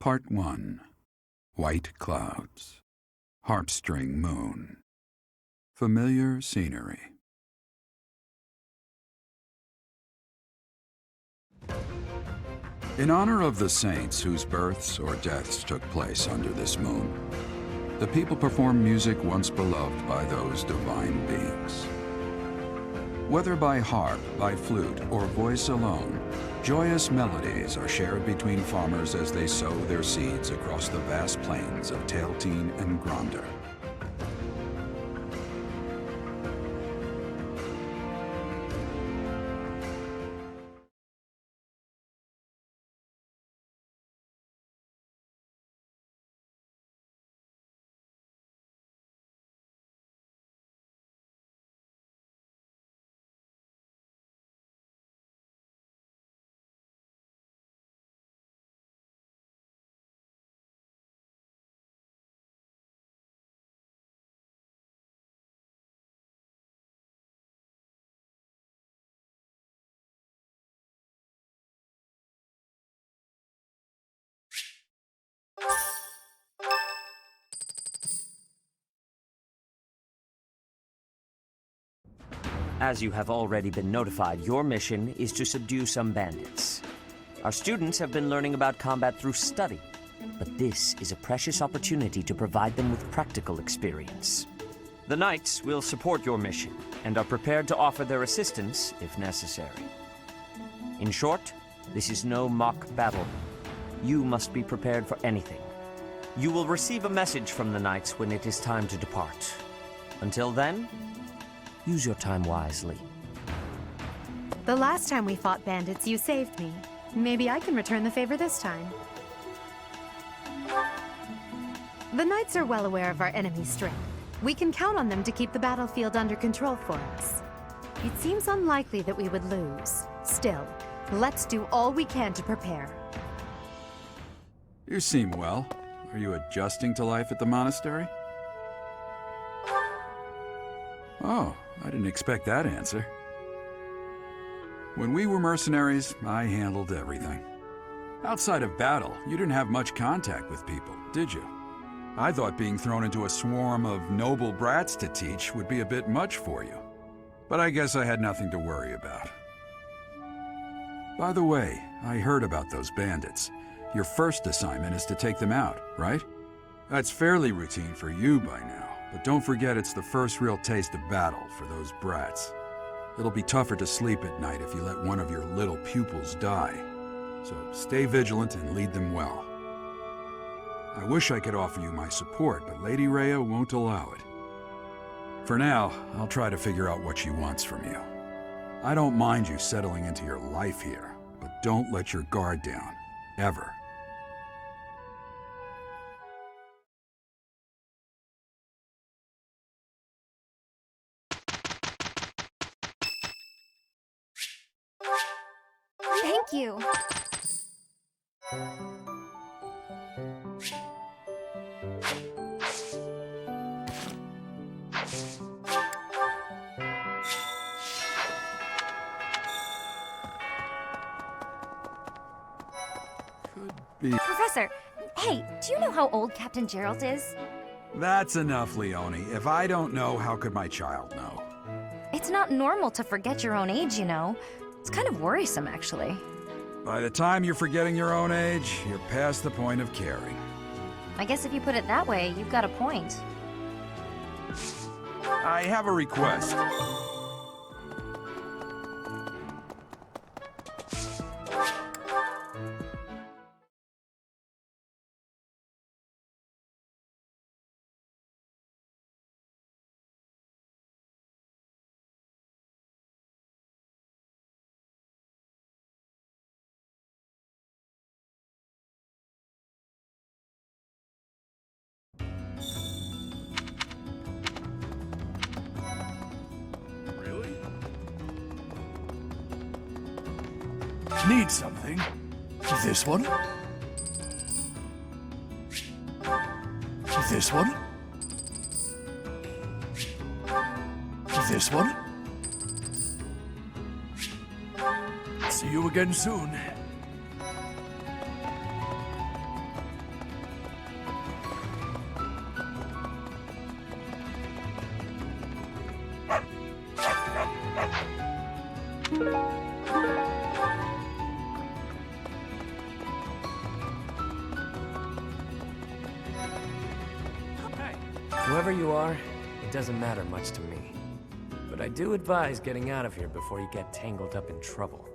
Part 1. White Clouds. Harpstring Moon. Familiar scenery. In honor of the saints whose births or deaths took place under this moon, the people perform music once beloved by those divine beings. Whether by harp, by flute, or voice alone, joyous melodies are shared between farmers as they sow their seeds across the vast plains of Tailteen and Gronder. As you have already been notified, your mission is to subdue some bandits. Our students have been learning about combat through study, but this is a precious opportunity to provide them with practical experience. The Knights will support your mission and are prepared to offer their assistance if necessary. In short, this is no mock battle. You must be prepared for anything. You will receive a message from the Knights when it is time to depart. Until then, use your time wisely. The last time we fought bandits, you saved me. Maybe I can return the favor this time. The Knights are well aware of our enemy's strength. We can count on them to keep the battlefield under control for us. It seems unlikely that we would lose. Still, let's do all we can to prepare. You seem well. Are you adjusting to life at the monastery? Oh, I didn't expect that answer. When we were mercenaries, I handled everything. Outside of battle, you didn't have much contact with people, did you? I thought being thrown into a swarm of noble brats to teach would be a bit much for you. But I guess I had nothing to worry about. By the way, I heard about those bandits. Your first assignment is to take them out, right? That's fairly routine for you by now. But don't forget it's the first real taste of battle for those brats. It'll be tougher to sleep at night if you let one of your little pupils die. So stay vigilant and lead them well. I wish I could offer you my support, but Lady Rhea won't allow it. For now, I'll try to figure out what she wants from you. I don't mind you settling into your life here, but don't let your guard down, ever. Thank you. Could be... Professor, hey, do you know how old Captain Gerald is? That's enough, Leone. If I don't know, how could my child know? It's not normal to forget your own age, you know. It's kind of worrisome, actually. By the time you're forgetting your own age, you're past the point of caring. I guess if you put it that way, you've got a point. I have a request. Need something? This one? This one? This one? See you again soon. Whoever you are, it doesn't matter much to me. But I do advise getting out of here before you get tangled up in trouble.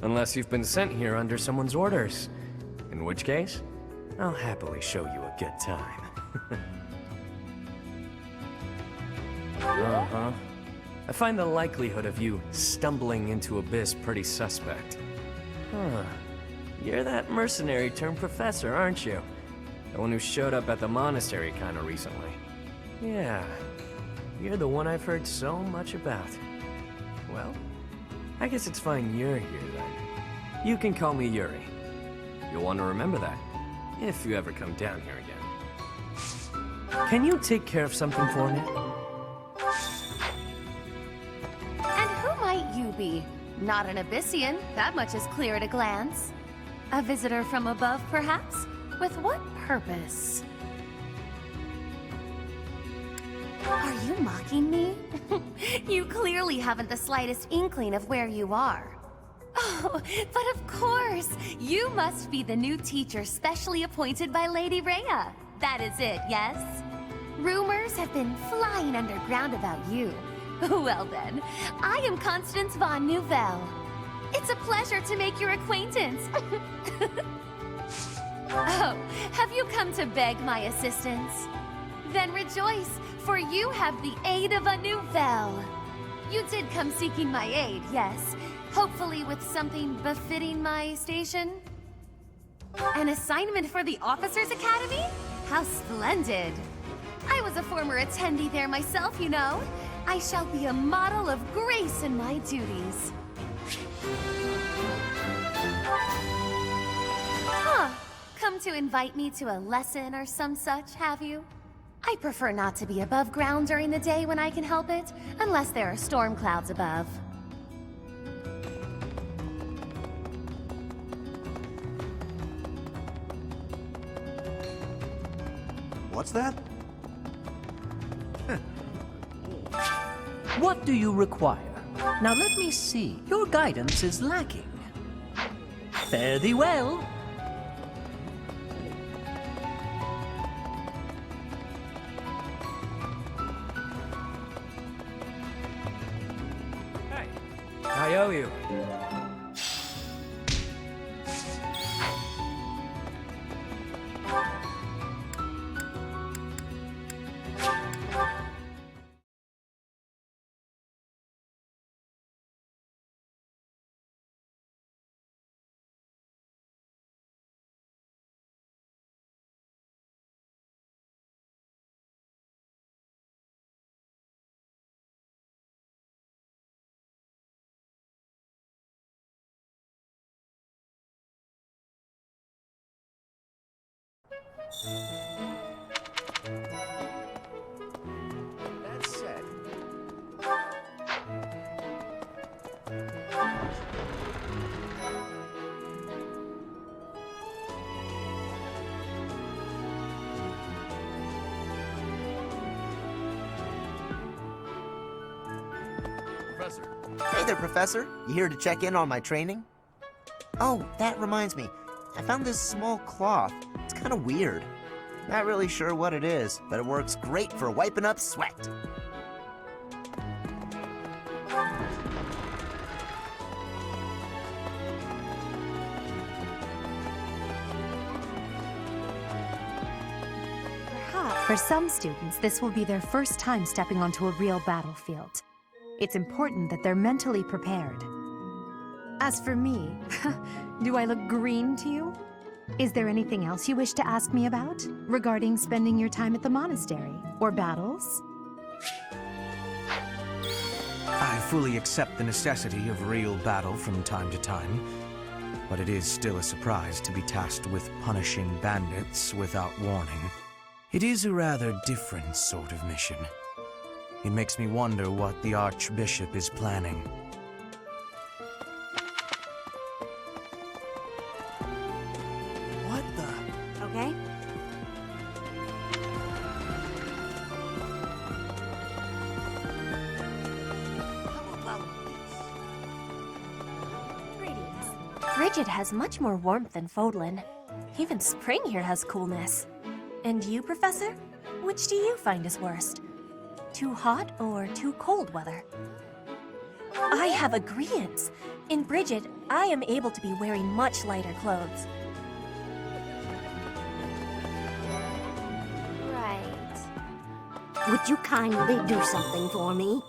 Unless you've been sent here under someone's orders. In which case, I'll happily show you a good time. Uh-huh. I find the likelihood of you stumbling into Abyss pretty suspect. Huh. You're that mercenary turned professor, aren't you? The one who showed up at the monastery kinda recently. Yeah. You're the one I've heard so much about. Well, I guess it's fine you're here then. You can call me Yuri. You'll want to remember that, if you ever come down here again. Can you take care of something for me? And who might you be? Not an Abyssian, that much is clear at a glance. A visitor from above, perhaps? With what purpose? Are you mocking me? You clearly haven't the slightest inkling of where you are. Oh, but of course! You must be the new teacher specially appointed by Lady Rhea. That is it, yes? Rumors have been flying underground about you. Well then, I am Constance von Nouvelle. It's a pleasure to make your acquaintance. Oh, have you come to beg my assistance? Then rejoice, for you have the aid of a Nouvelle. You did come seeking my aid, yes. Hopefully with something befitting my station? An assignment for the Officers Academy? How splendid! I was a former attendee there myself, you know. I shall be a model of grace in my duties. Huh. Come to invite me to a lesson or some such, have you? I prefer not to be above ground during the day when I can help it, unless there are storm clouds above. What's that? What do you require? Now let me see. Your guidance is lacking. Fare thee well. Hey, I owe you. That's said. Professor. Hey there, Professor. You here to check in on my training? Oh, that reminds me. I found this small cloth. It's kind of weird. Not really sure what it is, but it works great for wiping up sweat. Perhaps for some students, this will be their first time stepping onto a real battlefield. It's important that they're mentally prepared. As for me, do I look green to you? Is there anything else you wish to ask me about regarding spending your time at the monastery or battles? I fully accept the necessity of real battle from time to time, but it is still a surprise to be tasked with punishing bandits without warning. It is a rather different sort of mission. It makes me wonder what the Archbishop is planning. What the? Okay? How about this? Greetings. Bridget has much more warmth than Fodlan. Even spring here has coolness. And you, Professor? Which do you find is worst? Too hot or too cold weather? I have agreeance. In Bridget, I am able to be wearing much lighter clothes. Right. Would you kindly do something for me?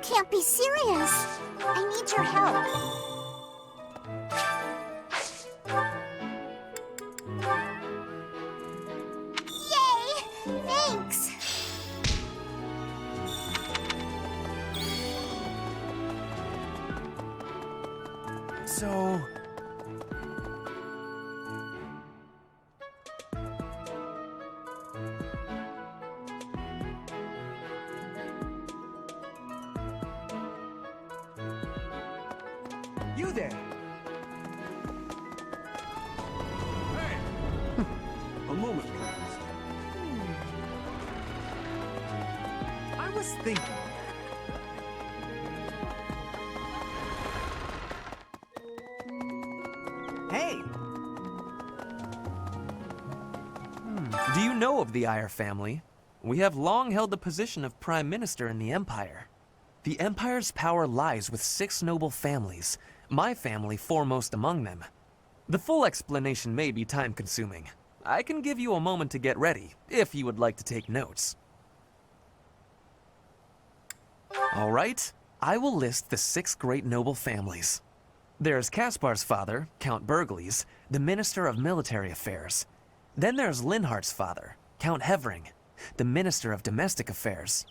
Can't be serious. I need your help. Yay! Thanks! So... You there! Hey! A moment, please. I was thinking... Hey! Do you know of the Eyre family? We have long held the position of Prime Minister in the Empire. The Empire's power lies with 6 noble families, my family foremost among them. The full explanation may be time-consuming. I can give you a moment to get ready, if you would like to take notes. All right, I will list the 6 great noble families. There's Caspar's father, Count Burgles, the Minister of Military Affairs. Then there's Linhardt's father, Count Hevering, the Minister of Domestic Affairs.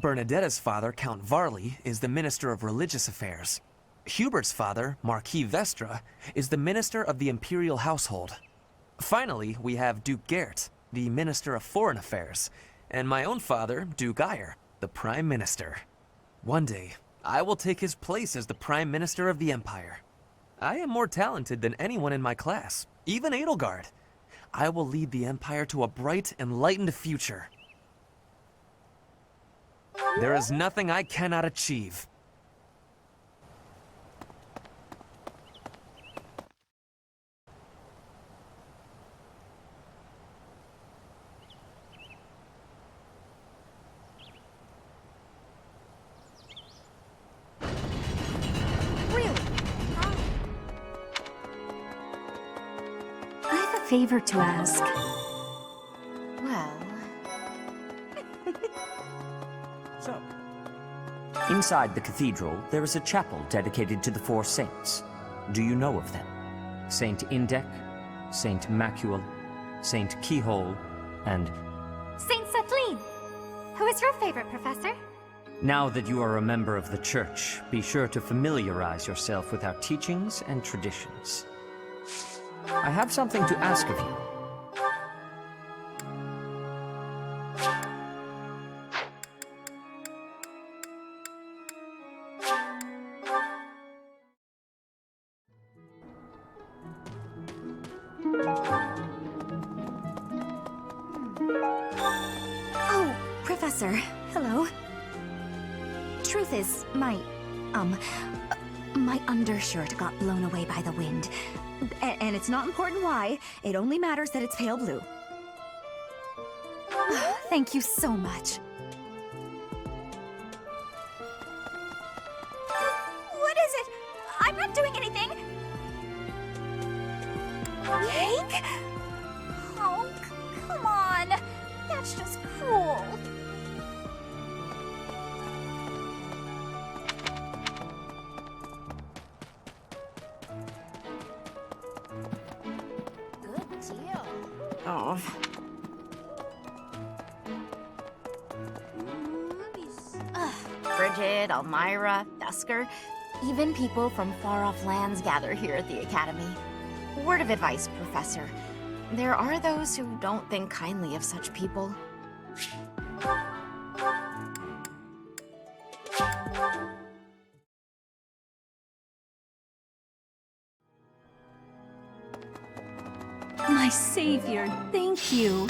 Bernadetta's father, Count Varley, is the Minister of Religious Affairs. Hubert's father, Marquis Vestra, is the Minister of the Imperial Household. Finally, we have Duke Geert, the Minister of Foreign Affairs, and my own father, Duke Eyre, the Prime Minister. One day, I will take his place as the Prime Minister of the Empire. I am more talented than anyone in my class, even Edelgard. I will lead the Empire to a bright, enlightened future. There is nothing I cannot achieve. Favor to ask. Well... So, Inside the cathedral, there is a chapel dedicated to the 4 saints. Do you know of them? Saint Indech, Saint Macuel, Saint Keyhole, and... Saint Kathleen! Who is your favorite, Professor? Now that you are a member of the Church, be sure to familiarize yourself with our teachings and traditions. I have something to ask of you. Oh, Professor. Hello. Truth is, my undershirt got blown away by the wind. And it's not important why. It only matters that it's pale blue. Thank you so much. What is it? I'm not doing anything. Cake? Oh, come on. That's just cruel. Good deal. Oh. Bridget, Elmira, Dusker, even people from far-off lands gather here at the Academy. Word of advice, Professor. There are those who don't think kindly of such people. My savior, thank you.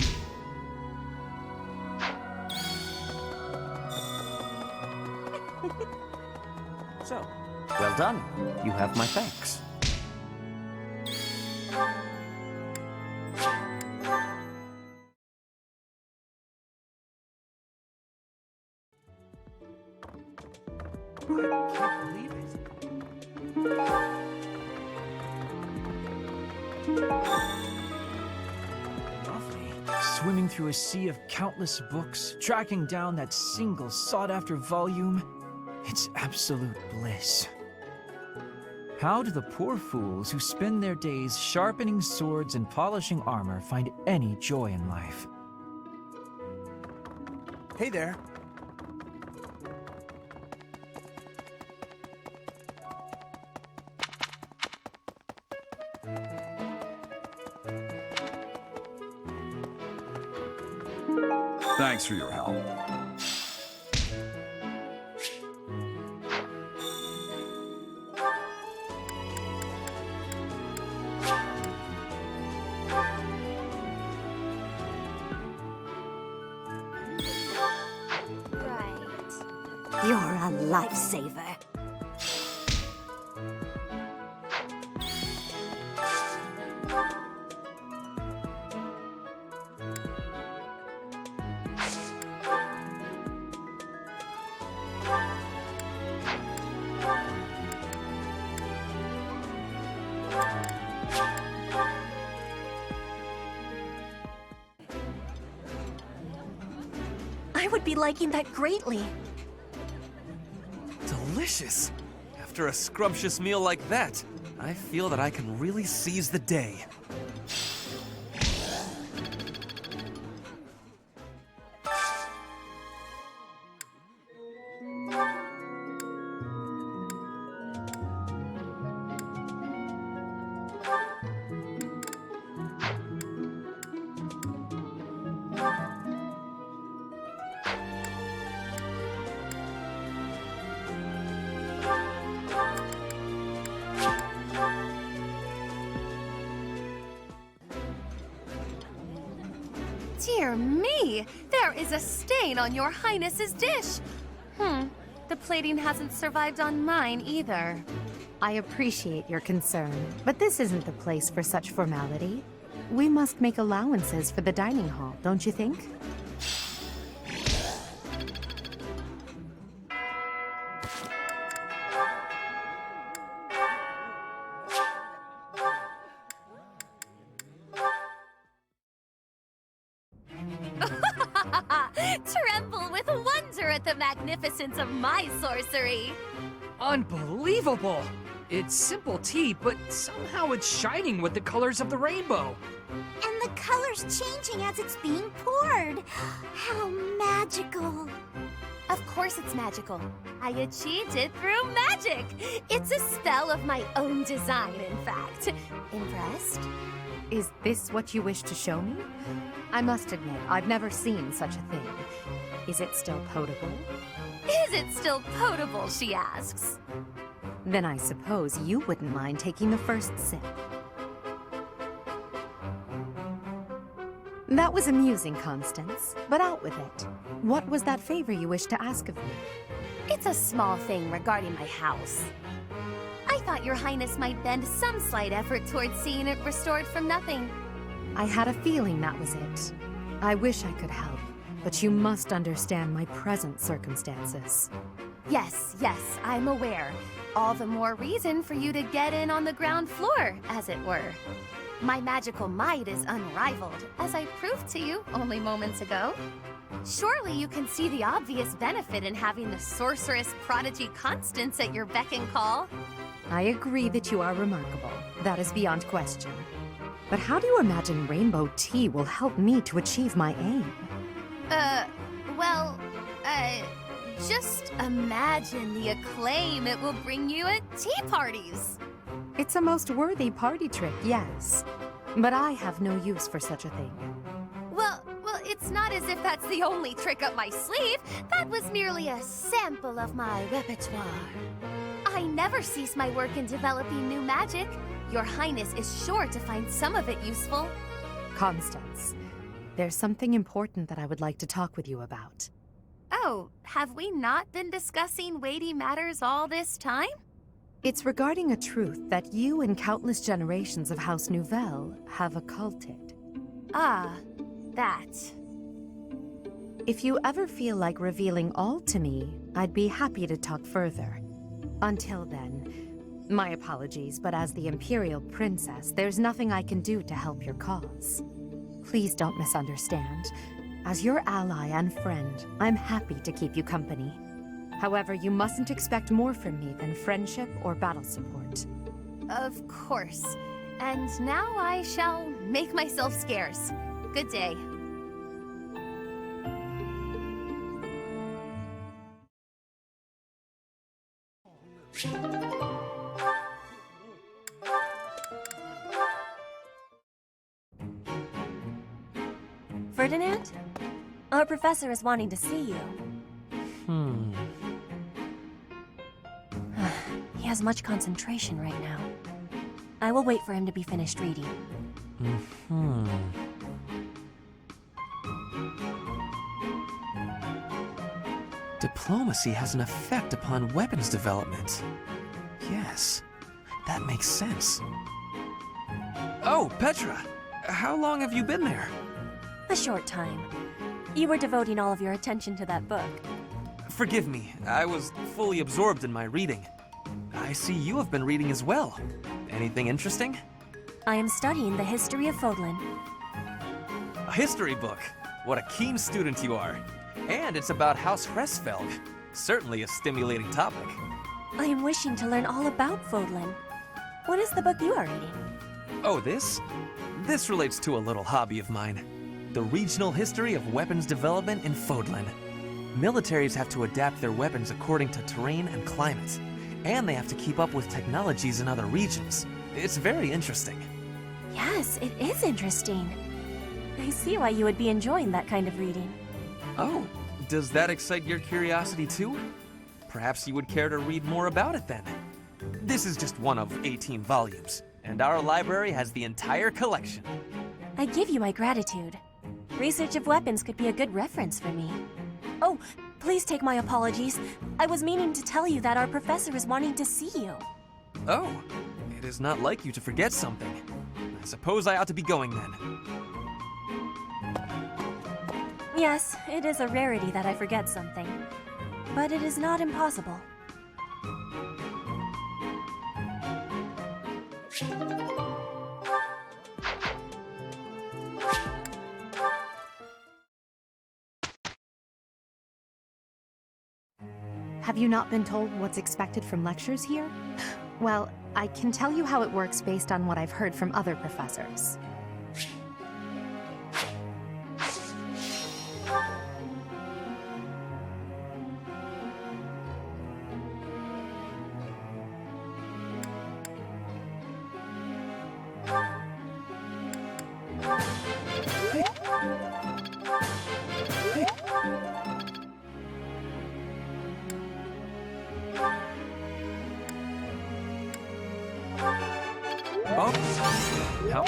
So, well done. You have my thanks. I can't believe it. Lovely. Swimming through a sea of countless books, tracking down that single sought-after volume. It's absolute bliss. How do the poor fools who spend their days sharpening swords and polishing armor find any joy in life? Hey there. Thanks for your help. You're a lifesaver. I would be liking that greatly. Delicious! After a scrumptious meal like that, I feel that I can really seize the day. Dear me! There is a stain on your Highness's dish! The plating hasn't survived on mine either. I appreciate your concern, but this isn't the place for such formality. We must make allowances for the dining hall, don't you think? Tremble with wonder at the magnificence of my sorcery! Unbelievable! It's simple tea, but somehow it's shining with the colors of the rainbow. And the color's changing as it's being poured. How magical. Of course it's magical. I achieved it through magic. It's a spell of my own design, in fact. Impressed? Is this what you wish to show me? I must admit, I've never seen such a thing. Is it still potable? Is it still potable, she asks. Then I suppose you wouldn't mind taking the first sip. That was amusing, Constance, but out with it. What was that favor you wished to ask of me? It's a small thing regarding my house. I thought your highness might bend some slight effort towards seeing it restored from nothing. I had a feeling that was it. I wish I could help, but you must understand my present circumstances. Yes, I'm aware. All the more reason for you to get in on the ground floor, as it were. My magical might is unrivaled, as I proved to you only moments ago. Surely you can see the obvious benefit in having the sorceress prodigy Constance at your beck and call. I agree that you are remarkable. That is beyond question. But how do you imagine rainbow tea will help me to achieve my aim? Just imagine the acclaim it will bring you at tea parties. It's a most worthy party trick, yes. But I have no use for such a thing. Well, it's not as if that's the only trick up my sleeve. That was merely a sample of my repertoire. I never cease my work in developing new magic. Your Highness is sure to find some of it useful. Constance, there's something important that I would like to talk with you about. Oh, have we not been discussing weighty matters all this time? It's regarding a truth that you and countless generations of House Nouvelle have occulted. Ah, that. If you ever feel like revealing all to me, I'd be happy to talk further. Until then, my apologies, but as the Imperial Princess, there's nothing I can do to help your cause. Please don't misunderstand. As your ally and friend, I'm happy to keep you company. However, you mustn't expect more from me than friendship or battle support. Of course. And now I shall make myself scarce. Good day. Ferdinand? Our professor is wanting to see you. He has much concentration right now. I will wait for him to be finished reading. Diplomacy has an effect upon weapons development. Yes, that makes sense. Oh, Petra! How long have you been there? A short time. You were devoting all of your attention to that book. Forgive me, I was fully absorbed in my reading. I see you have been reading as well. Anything interesting? I am studying the history of Fodlan. A history book? What a keen student you are. And it's about House Hresfelg. Certainly a stimulating topic. I am wishing to learn all about Fodlan. What is the book you are reading? Oh, this? This relates to a little hobby of mine. The regional history of weapons development in Fodlan. Militaries have to adapt their weapons according to terrain and climate. And they have to keep up with technologies in other regions. It's very interesting. Yes, it is interesting. I see why you would be enjoying that kind of reading. Oh, does that excite your curiosity too? Perhaps you would care to read more about it then. This is just one of 18 volumes, and our library has the entire collection. I give you my gratitude. Research of weapons could be a good reference for me. Oh, please take my apologies. I was meaning to tell you that our professor is wanting to see you. Oh, it is not like you to forget something. I suppose I ought to be going then. Yes, it is a rarity that I forget something. But it is not impossible. Have you not been told what's expected from lectures here? Well, I can tell you how it works based on what I've heard from other professors. Oh, how?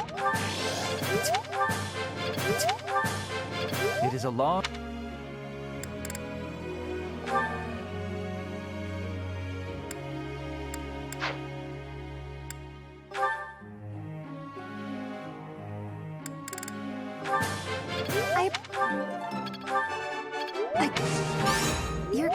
It is a long. You're...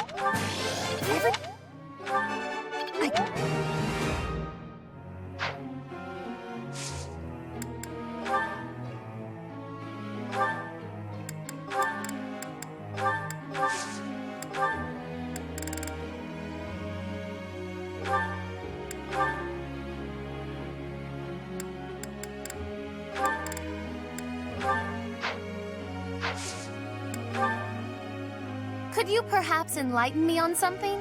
Could you perhaps enlighten me on something?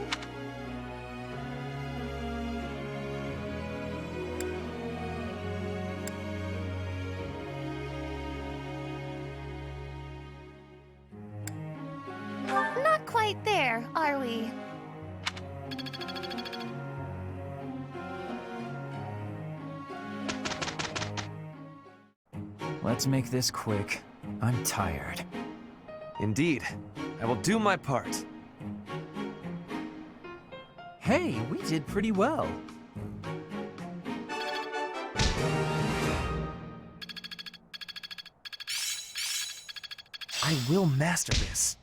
Not quite there, are we? Let's make this quick. I'm tired. Indeed. I will do my part. Hey, we did pretty well. I will master this.